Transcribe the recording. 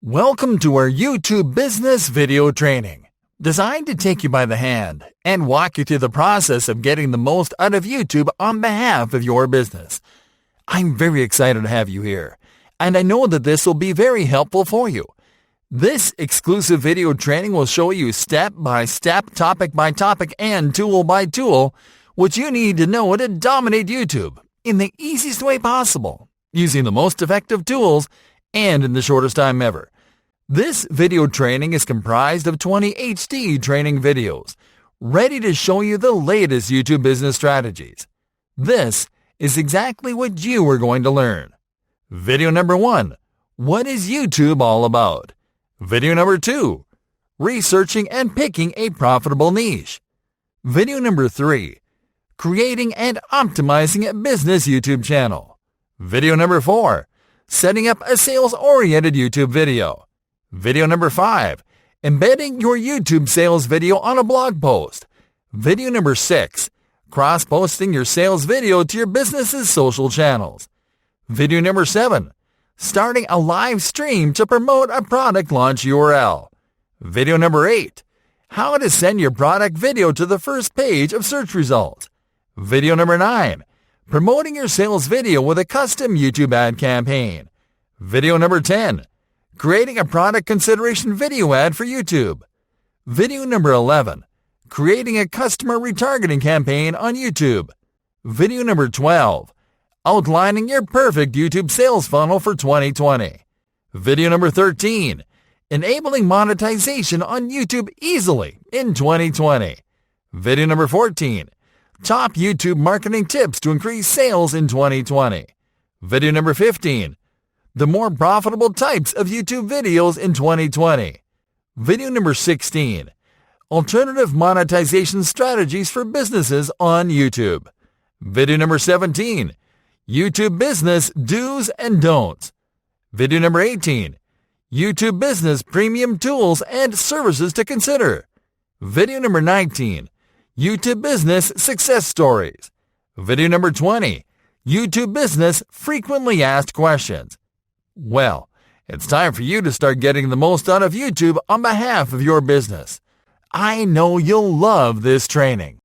Welcome to our YouTube business video training, designed to take you by the hand and walk you through the process of getting the most out of YouTube on behalf of your business. I'm very excited to have you here, and I know that this will be very helpful for you. This exclusive video training will show you step by step, topic by topic, and tool by tool what you need to know to dominate YouTube in the easiest way possible, using the most effective tools and in the shortest time ever. This video training is comprised of 20 HD training videos, ready to show you the latest YouTube business strategies. This is exactly what you are going to learn. Video number 1, what is YouTube all about? Video number 2, researching and picking a profitable niche. Video number 3, creating and optimizing a business YouTube channel. Video number 4, setting up a sales-oriented YouTube video. Video number 5, embedding your YouTube sales video on a blog post. Video number 6, cross-posting your sales video to your business's social channels. Video number 7, starting a live stream to promote a product launch URL. Video number 8, how to send your product video to the first page of search results. Video number 9, promoting your sales video with a custom YouTube ad campaign. Video number 10, creating a product consideration video ad for YouTube. Video number 11, creating a customer retargeting campaign on YouTube. Video number 12, outlining your perfect YouTube sales funnel for 2020. Video number 13, enabling monetization on YouTube easily in 2020. Video number 14, top YouTube marketing tips to increase sales in 2020. Video number 15, the more profitable types of YouTube videos in 2020. Video number 16, alternative monetization strategies for businesses on YouTube. Video number 17, YouTube business do's and don'ts. Video number 18, YouTube business premium tools and services to consider. Video number 19, YouTube business success stories. Video number 20, YouTube business frequently asked questions. Well, it's time for you to start getting the most out of YouTube on behalf of your business. I know you'll love this training.